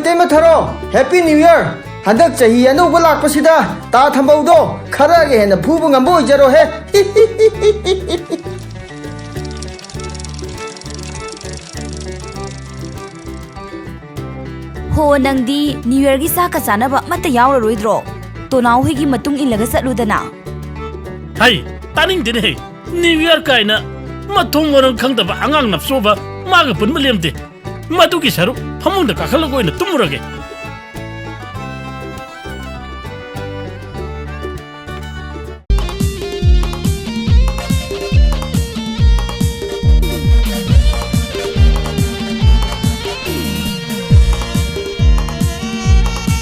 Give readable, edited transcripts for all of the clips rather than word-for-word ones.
Itema Tharo, Happy New Year! Handak Chahi Anuba Lakpasida, Ta Thambaudo, Karage and the Pubung and Boy Jero he. Ho Nangdi, New Year Gisaka Sanaba, Matayaw Ruidro. To now Higi Matung Ilagasat Ludana. Hey, Tanning did he? New Year Kaina, Matung or Kanga Angang of Sova, Magapun William de Matuki Saru, Pamunda Kakalago in the Tumurage.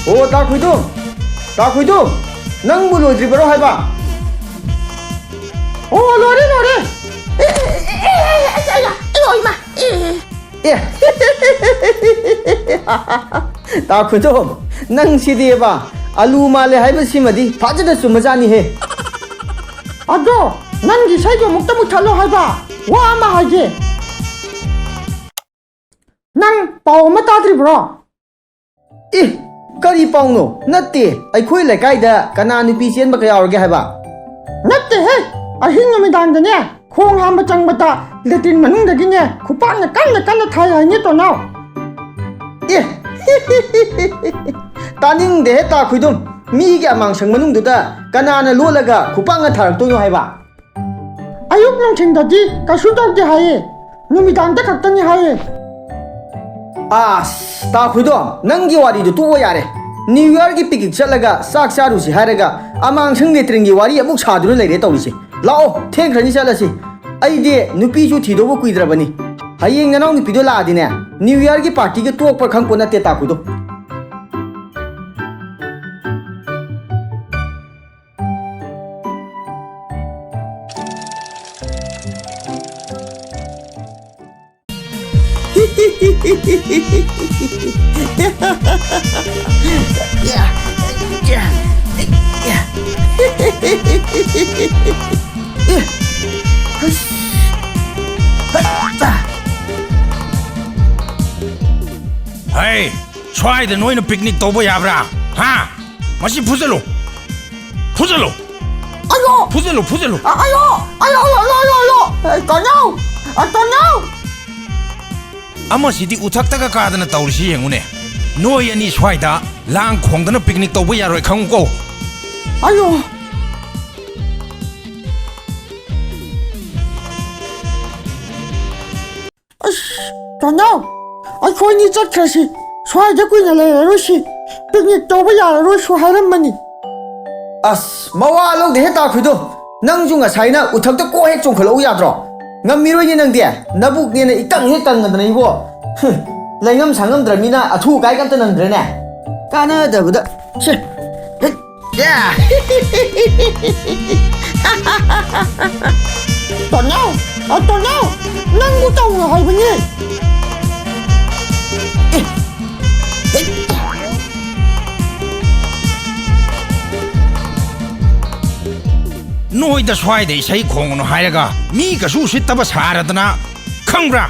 Oh, Takuidu, Nang Bulu Dribero Haba. Oh, Lore. Takuidu, Nang Sidiba, Aluma Le Habasimadi, Pajada Sumazani he. Ado, Nangi Sajo Muktamutalo Haba, Wama Haje. Nang Pau Matadribro. Kari Pauno, Natti, I quit like Ida, Kanani Pisian Bakaya Gahaba. Natti, hey, I hing me down the neck, Kong Hamachang Bata, Latin Manung the Guinea, Kupanga Kana Thai, I need to know. Tanning the Heta Kudum, Miga among Shanganung Duda, Kanana Lulaga, Kupanga Tartuno Haba. I hope nothing that the Kasuta de Haye, Numitan the Captain Haye. Takuidom, Nangi Wari to Yare. New York Piki Chalaga, Saksarusi Haraga, among Shangatringi Wari, a book hard related to Lisi. Lao, take Ranisalasi. I did Nupisu Tido Quidravani. Haying an only Pidola Dina. New York party to talk for Campona Takudo. Hey, try the noise picnic to boy abra. Ha? Masi Puzelo. Ayo! Puzelo. Ayo! I don't know! Amasi di utaktaga kadana tawsi yengune. No yani swaida, lang kongdana picnic to boy aro kangko. Ayo! Don't know! I can't eat that crazy. Try the queen of Rushi. Picnic to boy aro so money. As Mawalo the Heta Kudo. Nangjunga China would talk to go ahead to Koloyadro. Namiro Yang there, Nabuk near a tongue hit on the Nivo. Langam Sangam Dramina, a 2 guy captain and Drena. Canada with the. Yeah! Don't know! Nangu don't have it. No, that's why they say Kong no Hayaga. Mika su sit up a Saradana. Kangra!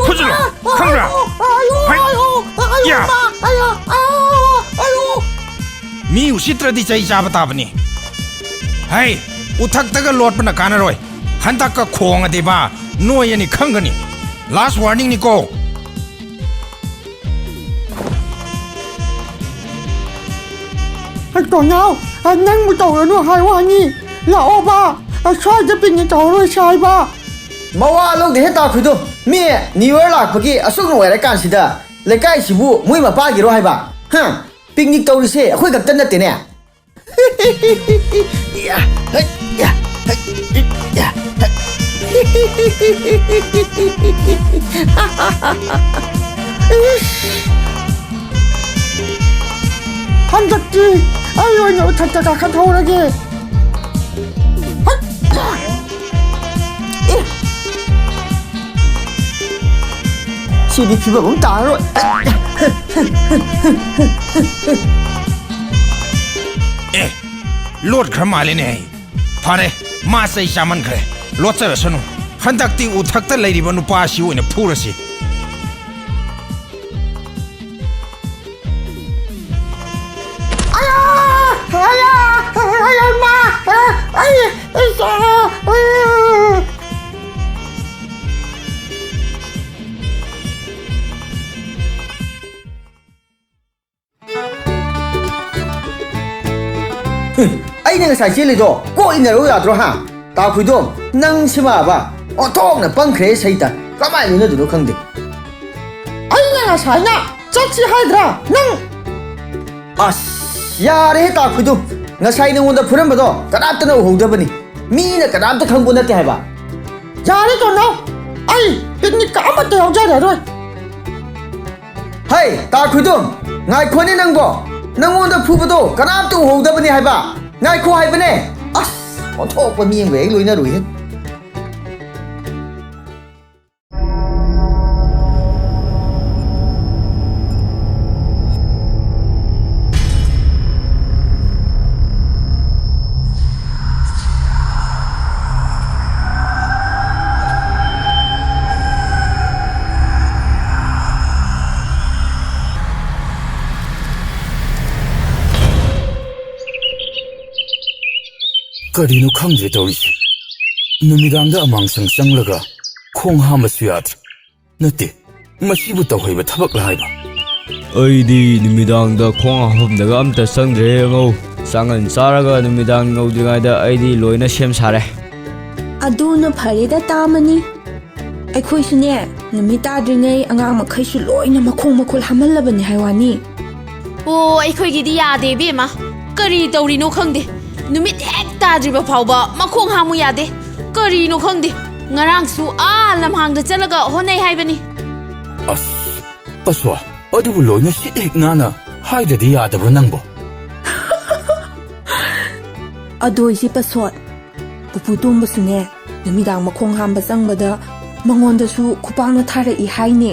Puzelo! Kangra! Yeah! Me who sit ready say Jabatavani. Hey, Utaktaga Lord Panakanaroi. Hantaka Kong Deba. No any Kangani. Last warning, Nico. I don't know. I never told you how I need. La Oba, I tried to bring it all Shaiba. Mawalo the Heta Kudo. Me, New York Paki, a song where I consider. Like I see who, Muima Pagi Rohaiba. Huh? Picnic to say, a quick at Tenatina. Yeah. 한적지 아유 타타가 카타오라게 시디 피부는 따로 에 로드 크마리네 파레 마사이 샤만 그래 로츠베스노 한닥티 우탁다 레이리바 누파시 오이네 푸르시 Isa! Ai nang sai chili do ko in ro ya tro ha ta khui do nang sima ba o thong na pang khre sai ta ka mai ni na du khang de ai na sai na chak chi hai dra nang as ya re ta khui do nga sai nang da phuram ba do ka da ta na ho da ba ni mi na ka da ta khang bu na te hai ba ya re to no ai picnic ka ma te ho ja da rồi hai ta khui do ngai khone nang bo nang on da phu ba do ka da tu ho da ba ni hai ba ngai khu hai ba ne as o tho pa mi ve loi na rui he ꯀꯔꯤꯅꯣ ꯈꯪꯗ꯭ꯔꯦ ꯇꯧꯔꯤꯁꯦ ꯅꯨꯃꯤꯗꯥꯡꯗ ꯑꯃꯥꯡꯁꯪ ꯆꯪꯂꯒ ꯈꯣꯡ ꯍꯥꯝꯕꯁꯨ ꯌꯥꯗ꯭ꯔꯦ ꯅꯠꯇꯦ ꯃꯁꯤꯕꯨ ꯇꯧꯍꯩꯕ ꯊꯕꯛꯂ ꯍꯥꯏꯕ ꯑꯩꯗꯤ ꯅꯨꯃꯤꯗꯥꯡꯗ ꯈꯣꯡ ꯍꯥꯝꯐꯝꯗꯒ ꯑꯝꯇ ꯆꯪꯗ꯭ꯔꯦ ꯑꯉꯧ ꯆꯥꯡꯉꯟ ꯆꯥꯔꯒ ꯅꯨꯃꯤꯗꯥꯡ ꯉꯧꯗ꯭ꯔꯤꯉꯩꯗ ꯑꯩꯗꯤ ꯂꯣꯏꯅ ꯁꯦꯝ ꯁꯥꯔꯦ ꯑꯗꯨꯅ ꯐꯔꯦꯗ ꯇꯥꯃꯅꯤ ꯑꯩꯈꯣꯏꯁꯨꯅꯦ ꯅꯨꯃꯤꯠ ꯇꯥꯗ꯭ꯔꯤꯉꯩ ꯑꯉꯥꯡ ꯃꯈꯩꯁꯨ ꯂꯣꯏꯅ ꯃꯈꯣꯡ ꯃꯈꯨꯜ ꯍꯥꯝꯍꯜꯂꯕꯅꯤ ꯍꯥꯏꯋꯥꯅꯤ ꯑꯣ ꯑꯩꯈꯣꯏꯒꯤꯗꯤ ꯌꯥꯗꯦ ꯏꯕꯦꯝꯃ ꯀꯔꯤ ꯇꯧꯔꯤꯅꯣ ꯈꯪꯗꯦ ꯅꯨꯃꯤꯠ ꯍꯦꯛ ꯇꯥꯗ꯭ꯔꯤꯕ ꯐꯥꯎꯕ ꯃꯈꯣꯡ ꯍꯥꯝꯃꯨ ꯌꯥꯗꯦ ꯀꯔꯤꯅꯣ ꯈꯪꯗꯦ ꯉꯔꯥꯡꯁꯨ ꯂꯝꯍꯥꯡꯗ ꯆꯠꯂꯒ ꯍꯣꯠꯅꯩ ꯍꯥꯏꯕꯅꯤ ꯑꯁ ꯄꯁ꯭ꯋꯥ ꯑꯗꯨꯕꯨ ꯂꯣꯏꯅ ꯁꯤꯠ ꯍꯦꯛ ꯅꯥꯟꯅ ꯍꯥꯏꯗ꯭ꯔꯗꯤ ꯌꯥꯗꯕ꯭ꯔꯥ ꯅꯪꯕꯣ ꯑꯗꯣꯏꯁꯤ ꯄꯁꯣꯠ ꯄꯨꯄꯨ ꯇꯣꯝꯕꯁꯨꯅꯦ ꯅꯨꯃꯤꯗꯥꯡ ꯃꯈꯣꯡ ꯍꯥꯝꯕ ꯆꯪꯕꯗ ꯃꯉꯣꯟꯗꯁꯨ ꯈꯨꯄꯥꯛꯅ ꯊꯥꯔꯛꯏ ꯍꯥꯏꯅꯦ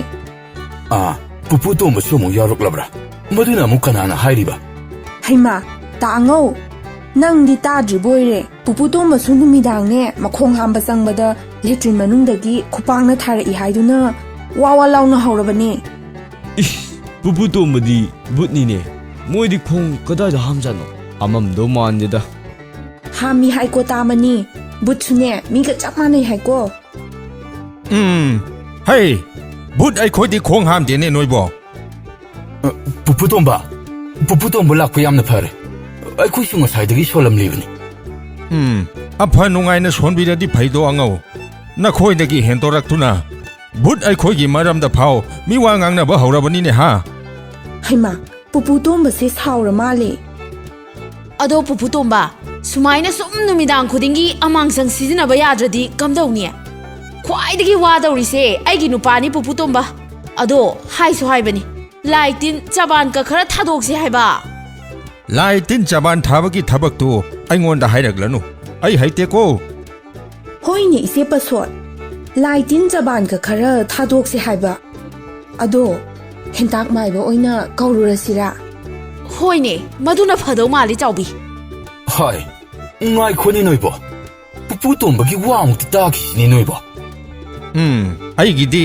ꯄꯨꯄꯨ ꯇꯣꯝꯕꯁꯨ ꯑꯃꯨꯛ ꯌꯥꯎꯔꯛꯂꯕ꯭ꯔꯥ ꯃꯗꯨꯅ ꯑꯃꯨꯛ ꯀꯅꯥꯅ ꯍꯥꯏꯔꯤꯕ ꯍꯩꯃꯥ ꯇꯥꯉꯧ ꯅꯪꯗꯤ ꯇꯥꯗ꯭ꯔꯤꯕꯣꯏꯔꯦ ꯄꯨꯄꯨ ꯇꯣꯝꯕꯁꯨ ꯅꯨꯃꯤꯗꯥꯡꯅꯦ ꯃꯈꯣꯡ ꯍꯥꯝꯕ ꯆꯪꯕꯗ ꯂꯦꯇ꯭ꯔꯤꯟ ꯃꯅꯨꯡꯗꯒꯤ ꯈꯨꯄꯥꯛꯅ ꯊꯥꯔꯛꯏ ꯍꯥꯏꯗꯨꯅ ꯋꯥ ꯋꯥ ꯂꯥꯎꯅ ꯍꯧꯔꯕꯅꯦ ꯏꯁ ꯄꯨꯄꯨ ꯇꯣꯝꯕꯗꯤ ꯕꯨꯠꯅꯤꯅꯦ ꯃꯣꯏꯗꯤ ꯈꯣꯡ ꯀꯗꯥꯏꯗ ꯍꯥꯝꯖꯥꯠꯅꯣ ꯍꯥꯝꯃꯝꯗꯧ ꯃꯥꯟꯗꯦꯗ ꯍꯥꯝꯃꯤ ꯍꯥꯏꯀꯣ ꯇꯥꯃꯅꯤ ꯕꯨꯠꯁꯨꯅꯦ ꯃꯤꯒ ꯆꯞ ꯃꯥꯟꯅꯩ ꯍꯥꯏꯀꯣ ꯍꯩ ꯕꯨꯠ ꯑꯩꯈꯣꯏꯗꯤ ꯈꯣꯡ ꯍꯥꯝꯗꯦꯅꯦ ꯅꯣꯏꯕꯣ ꯄꯨꯄꯨ ꯇꯣꯝꯕ ꯂꯥꯛꯄ ꯌꯥꯝꯅ ꯐꯔꯦ ꯑꯩꯈꯣꯏꯁꯨ ꯉꯁꯥꯏꯗꯒꯤ ꯁꯣꯜꯂꯝꯂꯤꯕꯅꯤ ꯑꯐ ꯅꯨꯡꯉꯥꯏꯅ ꯁꯣꯟꯕꯤꯔꯗꯤ ꯐꯩꯗꯣ ꯑꯉꯧ ꯅꯈꯣꯏꯗꯒꯤ ꯍꯦꯟꯗꯣꯔꯛꯇꯨꯅ ꯕꯨꯠ ꯑꯩꯈꯣꯏꯒꯤ ꯃꯔꯝꯗ ꯐꯥꯎ ꯃꯤꯋꯥ ꯉꯥꯡꯅꯕ ꯍꯧꯔꯕꯅꯤꯅꯦ ꯍꯥ ꯍꯩꯃꯥ ꯄꯨꯄꯨ ꯇꯣꯝꯕꯁꯦ ꯁꯥꯎꯔ ꯃꯥꯜꯂꯦ ꯑꯗꯣ ꯄꯨꯄꯨ ꯇꯣꯝꯕ ꯁꯨꯃꯥꯏꯅ ꯁꯨꯝ ꯅꯨꯃꯤꯗꯥꯡ ꯈꯨꯗꯤꯡꯒꯤ ꯑꯃꯥꯡꯁꯪ ꯁꯤꯖꯤꯟꯅꯕ ꯌꯥꯗ꯭ꯔꯗꯤ ꯀꯝꯗꯧꯅꯤ ꯈ꯭ꯋꯥꯏꯗꯒꯤ ꯋꯥꯗꯧꯔꯤꯁꯦ ꯑꯩꯒꯤ ꯅꯨꯄꯥꯅꯤ ꯄꯨꯄꯨ ꯇꯣꯝꯕ ꯑꯗꯣ ꯍꯥꯏꯁꯨ ꯍꯥꯏꯕꯅꯤ ꯂꯥꯏ ꯇꯤꯟ ꯆꯕꯥꯟꯀ ꯈꯔ ꯊꯥꯗꯣꯛꯁꯤ ꯍꯥꯏꯕ ꯂꯥꯏ ꯇꯤꯟ ꯆꯕꯥꯟ ꯊꯥꯕꯒꯤ ꯊꯕꯛꯇꯨ ꯑꯩꯉꯣꯟꯗ ꯍꯥꯏꯔꯛꯂꯅꯨ ꯑꯩ ꯍꯩꯇꯦꯀꯣ ꯍꯣꯏꯅꯦ ꯏꯆꯦ ꯄꯁꯣꯠ ꯂꯥꯏ ꯇꯤꯟ ꯆꯕꯥꯟꯒ ꯈꯔ ꯊꯥꯗꯣꯛꯁꯤ ꯍꯥꯏꯕ ꯑꯗꯣ ꯍꯦꯟꯇꯥꯛ ꯃꯥꯏꯕ ꯑꯣꯏꯅ ꯀꯧꯔꯨꯔꯁꯤꯔꯥ ꯍꯣꯏꯅꯦ ꯃꯗꯨꯅ ꯐꯗꯧ ꯃꯥꯜꯂꯤ ꯆꯥꯎꯕꯤ ꯍꯥꯏ ꯉꯥꯏꯈꯣꯅꯦ ꯅꯣꯏꯕꯣ ꯄꯨꯄꯨ ꯇꯣꯝꯕꯒꯤ ꯋꯥ ꯑꯃꯨꯛꯇ ꯇꯥꯈꯤꯁꯤꯅꯦ ꯅꯣꯏꯕꯣ ꯑꯩꯒꯤꯗꯤ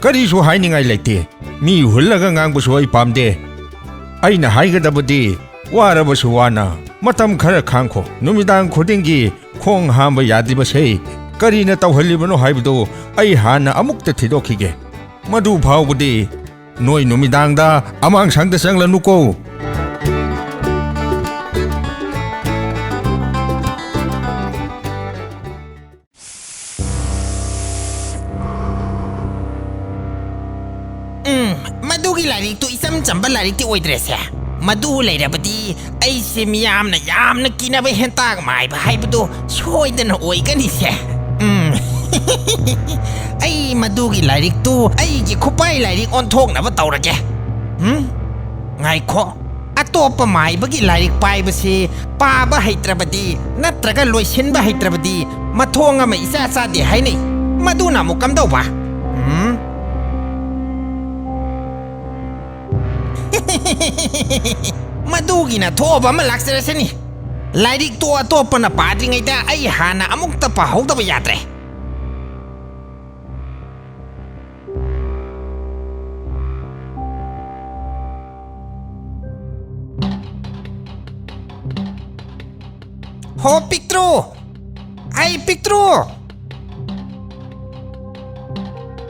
ꯀꯔꯤꯁꯨ ꯍꯥꯏꯅꯤꯡꯉꯥꯏ ꯂꯩꯇꯦ ꯃꯤ ꯍꯨꯜꯂꯒ ꯉꯥꯡꯕꯁꯨ ꯑꯩ ꯄꯥꯝꯗꯦ ꯑꯩꯅ ꯍꯥꯏꯒꯗꯕꯗꯤ ꯋꯥꯔꯕꯁꯨ ꯋꯥꯅ ꯃꯇꯝ ꯈꯔ ꯈꯥꯡꯈꯣ ꯅꯨꯃꯤꯗꯥꯡ ꯈꯨꯗꯤꯡꯒꯤ ꯈꯣꯡ ꯍꯥꯝꯕ ꯌꯥꯗ꯭ꯔꯤꯕꯁꯦ ꯀꯔꯤꯅ ꯇꯧꯍꯜꯂꯤꯕꯅꯣ ꯍꯥꯏꯕꯗꯨ ꯑꯩ ꯍꯥꯟꯅ ꯑꯃꯨꯛꯇ ꯊꯤꯗꯣꯛꯈꯤꯒꯦ ꯃꯗꯨ ꯐꯥꯎꯕꯗꯤ ꯅꯣꯏ ꯅꯨꯃꯤꯗꯥꯡꯗ ꯑꯃꯥꯡꯁꯪꯗ ꯆꯪꯂꯅꯨꯀꯣ ꯃꯗꯨꯒꯤ ꯂꯥꯏꯔꯤꯛꯇꯨ ꯏꯆꯝ ꯆꯝꯕ ꯂꯥꯏꯔꯤꯛꯇꯤ ꯑꯣꯏꯗ꯭ꯔꯦꯁꯦ ꯃꯗꯨ ꯂꯩꯔꯕꯗꯤ ꯑꯩꯁꯦ ꯃꯤꯌꯥꯝꯅ ꯌꯥꯝꯅ ꯀꯤꯅꯕ ꯍꯦꯟꯇꯥꯛ ꯃꯥꯏꯕ ꯍꯥꯏꯕꯗꯨ ꯁꯣꯏꯗꯅ ꯑꯣꯏꯒꯅꯤꯁꯦ ꯑꯩ ꯃꯗꯨꯒꯤ ꯂꯥꯏꯔꯤꯛꯇꯨ ꯑꯩꯒꯤ ꯈꯨꯄꯥꯏ ꯂꯥꯏꯔꯤꯛ ꯑꯣꯟꯊꯣꯛꯅꯕ ꯇꯧꯔꯒꯦ ꯉꯥꯏꯈꯣ ꯑꯇꯣꯞꯄ ꯃꯥꯏꯕꯒꯤ ꯂꯥꯏꯔꯤꯛ ꯄꯥꯏꯕꯁꯤ ꯄꯥꯕ ꯍꯩꯇ꯭ꯔꯕꯗꯤ ꯅꯠꯇ꯭ꯔꯒ ꯂꯣꯏꯁꯤꯟꯕ ꯍꯩꯇ꯭ꯔꯕꯗꯤ ꯃꯊꯣꯡ ꯑꯃ ꯏꯆꯥ ꯆꯥꯗꯦ ꯍꯥꯏꯅꯩ ꯃꯗꯨꯅ ꯑꯃꯨꯛ ꯀꯝꯗꯧꯕ ꯃꯗꯨꯒꯤꯅ ꯊꯣꯛꯑꯕ ꯑꯃ ꯂꯥꯛꯆꯔꯁꯅꯤ ꯂꯥꯏꯔꯤꯛꯇꯣ ꯑꯇꯣꯞꯄꯅ ꯄꯥꯗ꯭ꯔꯤꯉꯩꯗ ꯑꯩ ꯍꯥꯟꯅ ꯑꯃꯨꯛꯇ ꯄꯥꯍꯧꯗꯕ ꯌꯥꯗ꯭ꯔꯦ ꯍꯣ ꯄꯤꯛꯇ꯭ꯔꯨ ai Pictru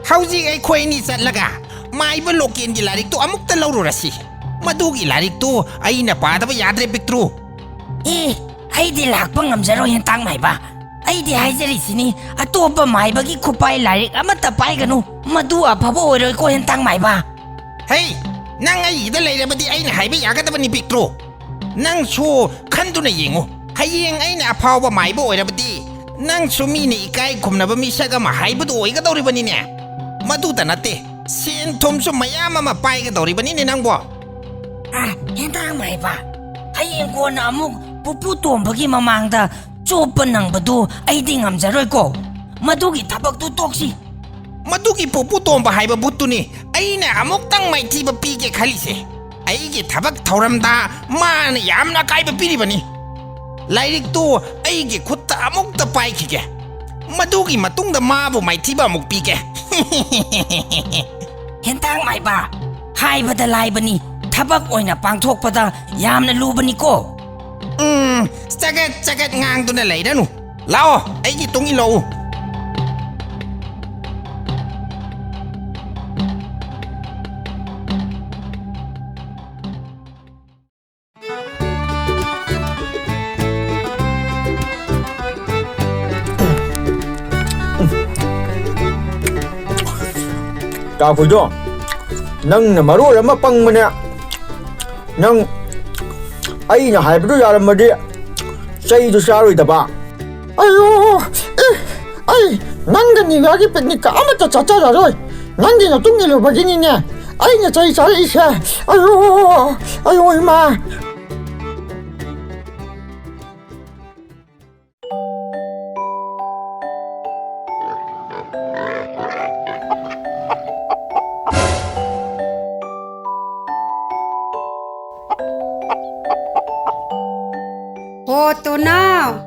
hauji ai khoi ni chatlaga mai ba loken gi larik to amuk ta lawru rasi madu gi larik to ai na pa da ba yadre Pictru ai di lakpa ngamjaro hen tang mai ba ai di haijari sini atopa mai ba gi khupai larik amata pai ganu madu afaba oiroi ko hen tang mai ba hey nang ai da leira ba di ai na hai ba yaga da ba ni Pictru nang su khandu na yengu hayeng ai na aphau ba mai ba oira ba di nang su mi ni ikai khumna ba mi saga ma hai ba do oi ga dori ba ni ne madu ta nate sen thom su mayama ma pai ga dori ba ni ne nang bo hen tang mai ba hayeng ko na amuk pupu tombagi mamangda chopa nang badu ai di ngamjaroi ko madugi thabak tu toksi madugi pupu tomba hai ba butu ni ai na amuk tang mai thi ba pi ke khali se ai gi thabak thoram da ma na yam na kai ba piri ba ni lairik tu ai gi khutta amuk ta pai ki ke madugi matung da ma bu mai thi ba amuk pi ke hen tang mai ba hai ba da lai bani thabak oina pangthok pada yamna lu bani ko Sagat ngang tu na lay da nu lao ai gi tung i lo Ta khoi do nang na maro ma pang mane nang ai na hai bu ya ma de sai du sa roi da ba ayo ai nang ga ni ga gi picnic ka amata cha cha roi nang gi na tung ni lo ba gi ni ne ai na chai sa i sha ayo ma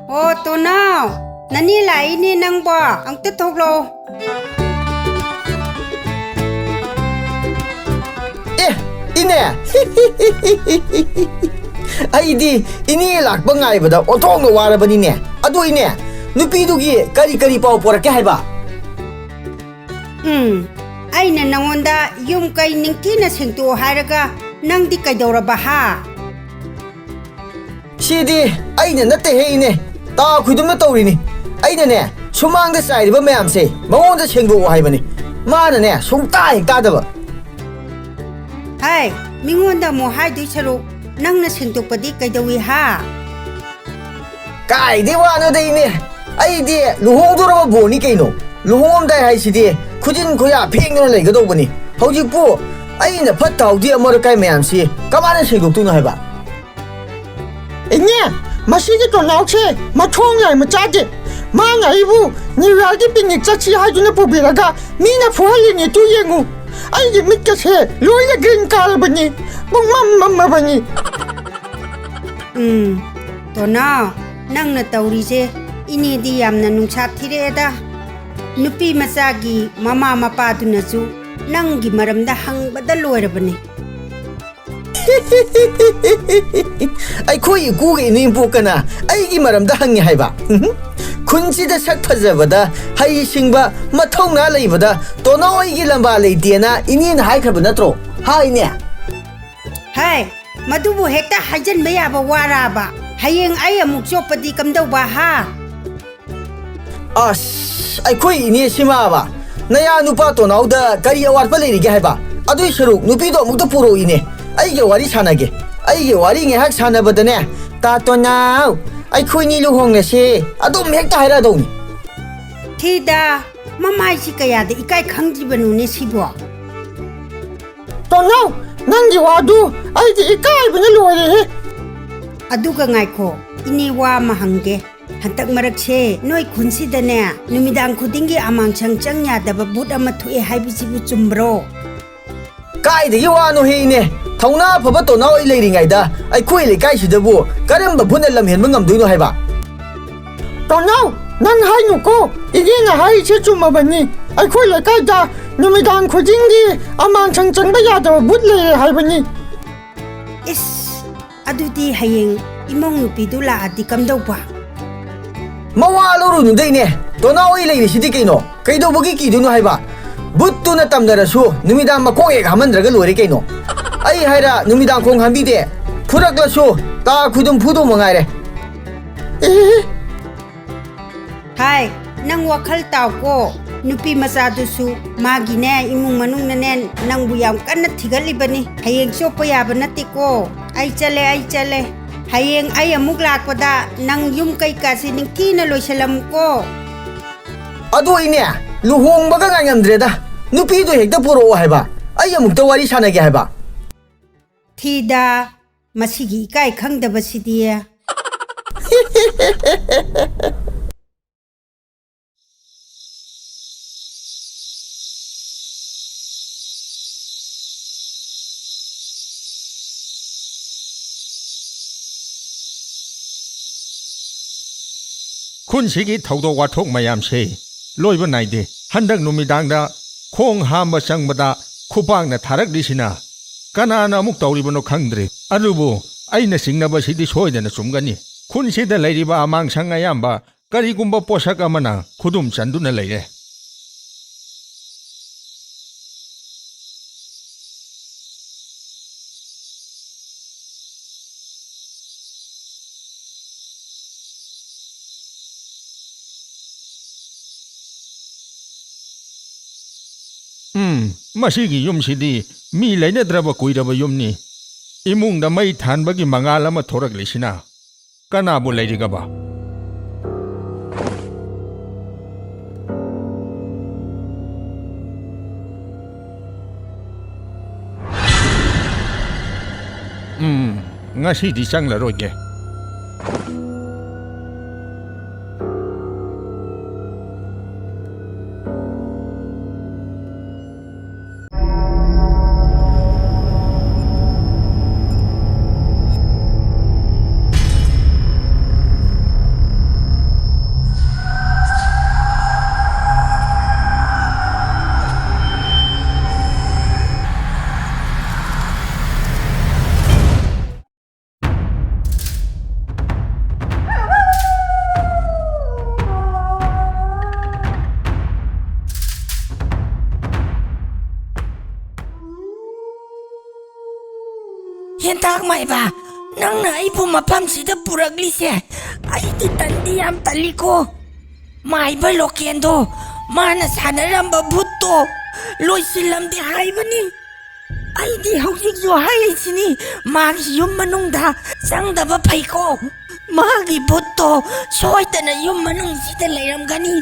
Ho to now nani lai ni nang ba ang te thok lo ine ai di ini lak ba ngai ba da othong no wara ba ni ne adu ine nupi du gi kari pau por ke hai ba ai na nangonda yum kai ningki na sengtu haraga nang di kai dora ba ha Sidi ai na nate he ine ta khudum na tawri ni ai na ne sumang da sai ba mayam se mawon da sengdu hai ba ni ma na ne sum ta hi ta da ba hai mingonda mo hai du charu nang na sengtu padi kai dawi ha kai di wa na dei ne ai di luhong do ra bo ni kai no luhong dai hai sidi khujin khoya pheng na lai ga do ba ni hauji pu ai na phat taw di amor kai mayam si kama na sengdu tu na hai ba Ine, masih kita nak cek, macam ni macam je. Mana ibu, ni lagi pingin caci haju na pobiraga, mina fuhali ni tu yengu. Aje mikir se, loya green card bani, bung mama bani. To now, nang na tauri je, ini diam na nungsat thire da. Nupi masagi, mama mapa tu nasu, nang gi maram da hang badal loya bani. ai khoi ku ge ni pu kana ai gi maram da hang ni hai ba khun si da sak phaja ba da hai sing ba mathong na lei ba da to no ai gi lamba lei ti na ini na hai khaba na tro hai ne hai madu bu hekta hajan ba ya ba wara ba hayeng ai amuk chopadi kam dau ba ha as ai khoi ni sima ba na ya nu pa to nau da kari awar pa lei ri ge hai ba adui saruk nu pi do muk da puro ine ai ge wari sanage ai ge wari nge hak sanabada ne ta to now ai khoi ni lu hong ne se adum hek ta haira dong thida mamai si kaya de ikai khangji banu ne sibo to now nang gi wadu ai di ikai bani lo re aduga ngai kho ini wa mahange hantak marak che noi khunsi da ne numidang khudingi amang chang ya da babut ama thu e haibi sibu chumbro kai de wa no he ne thongna phaba to na oi lei ri ngai da ai khoi le kai si da bu karam ba phun lam hen mangam dui no hai ba to now nang hai nu ko igi na hai che chuma bani ai khoi le kai da numidang khudingi amang chang ba ya da but le hai bani is adudi hayeng imong nupi du la adi kam dau ba Mawa loro nundai ne. Tona oi lai ni sidi kaino. Kaido bagi ki dunu haiba. Buttu na tamdarasu numidang makong ek hamandraga lori kaino. Ai haira numidang kong hambi de. Furaklashu ta khudum phudu mangaire. Hai, nang wakhal tau ko. Nupi masadusu magi ne imung manung na nen nang buyam kanna thigalibani. Hayeng sopa yaba nati ko. Ai chale. Hayeng ay amuk lakpada nang yum kay kasi ning tina loisalam ko. Ado ine luhong baga ngayamdreda. Nupi do hekta puro haiba. Ay amuk ta wari sanage haiba. Thida masigi kai khangdaba sidiya. ꯈꯨꯟꯁꯤꯒꯤ ꯊꯧꯗꯣꯛ ꯋꯥꯊꯣꯛ ꯃꯌꯥꯝꯁꯦ ꯂꯣꯏꯕ ꯅꯥꯏꯗꯦ ꯍꯟꯗꯛ ꯅꯨꯃꯤꯗꯥꯡꯗ ꯈꯣꯡ ꯍꯥꯝꯕ ꯆꯪꯕꯗ ꯈꯨꯄꯥꯛꯅ ꯊꯥꯔꯛꯂꯤꯁꯤꯅ ꯀꯅꯥꯅ ꯑꯃꯨꯛ ꯇꯧꯔꯤꯕꯅꯣ ꯈꯪꯗ꯭ꯔꯦ ꯑꯗꯨꯕꯨ ꯑꯩꯅ ꯆꯤꯡꯅꯕꯁꯤꯗꯤ ꯁꯣꯏꯗꯅ ꯆꯨꯝꯒꯅꯤ ꯈꯨꯟꯁꯤꯗ ꯂꯩꯔꯤꯕ ꯑꯃꯥꯡꯁꯪ ꯑꯌꯥꯝꯕ ꯀꯔꯤꯒꯨꯝꯕ ꯄꯣꯠꯁꯛ ꯑꯃꯅ ꯈꯨꯗꯨꯝ ꯆꯟꯗꯨꯅ ꯂꯩꯔꯦ ꯃꯁꯤꯒꯤ ꯌꯨꯝꯁꯤꯗꯤ ꯃꯤ ꯂꯩꯅꯗ꯭ꯔꯕ ꯀꯨꯏꯔꯕ ꯌꯨꯝꯅꯤ ꯏꯃꯨꯡꯗ ꯃꯩ ꯊꯥꯟꯕꯒꯤ ꯃꯉꯥꯜ ꯑꯃ ꯊꯣꯔꯛꯂꯤꯁꯤꯅ ꯀꯅꯥꯕꯨ ꯂꯩꯔꯤꯒꯕ ꯉꯁꯤꯗꯤ ꯆꯪꯂꯔꯣꯏꯒꯦ Hentak mai ba, nang na ibu mapam sida puragli se. Ay di tandi am taliko. Mai ba lokendo, mana sana ramba butto. Loy silam di hai bani. Ay di hausik zo hai sini. Magi yum manung da, sang da ba pai ko. Magi butto, soy ta na yum manung sida layam gani.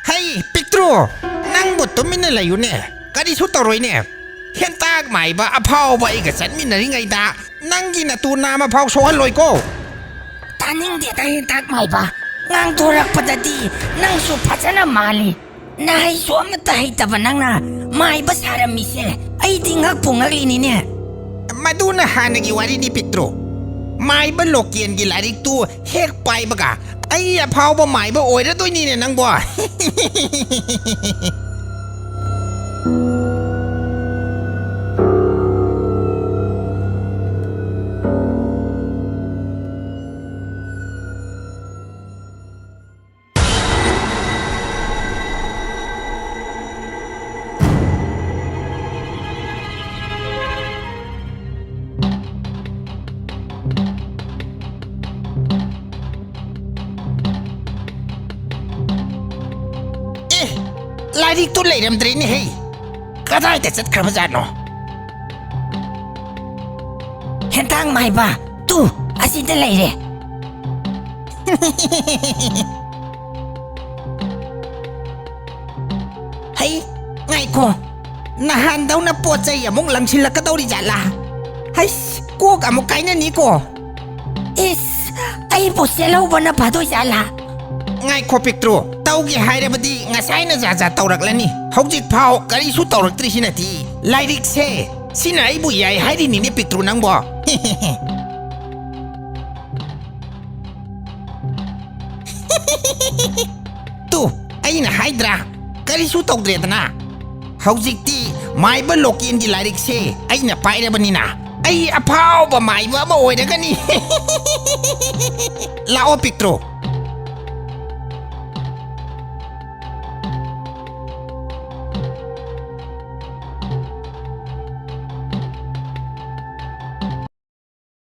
Hay, Piktro, nang butto min na layo ne. Kadi su toroy ne. Hentak mai ba apaw ba igasan min na rin ngay da. Nang ginatuna mapaw sohan loy ko. Taning di ta hentak mai ba. Ngang turak padadi, nang su pasana mali. Nahay su amatahay taba nang na. Mai ba sarami se. Ay di ngak pungak lini ne. Maduna hanagi wari ni Piktro. Mai ba lokien gilarik tu hek pai ba ka. Ay apaw ba mai ba oira doy ni ne nang bo. Larik tu layram dre ni hey. Kadai ta chat khar bazar no. Hentang mai ba, tu asin ta lay re. Hey, ngai ko. Nahan daw na po chay among lang sila ka daw ri jala. Hay, ko ka mo kay na ni ko. Is, ay po selaw ba na pa do jala. Ngai ko Piktro. Taugi hairabadi ngasai na jaja tauраклani hojik phau kari su tauraktri sinati lairik se sina ibu yai hairi ni Piktro nangbo tu aina haidra kari su taudredna hojik ti mai ba lokin di lairik se aina pairabani na ai aphau ba mai ba oidagani lao Piktro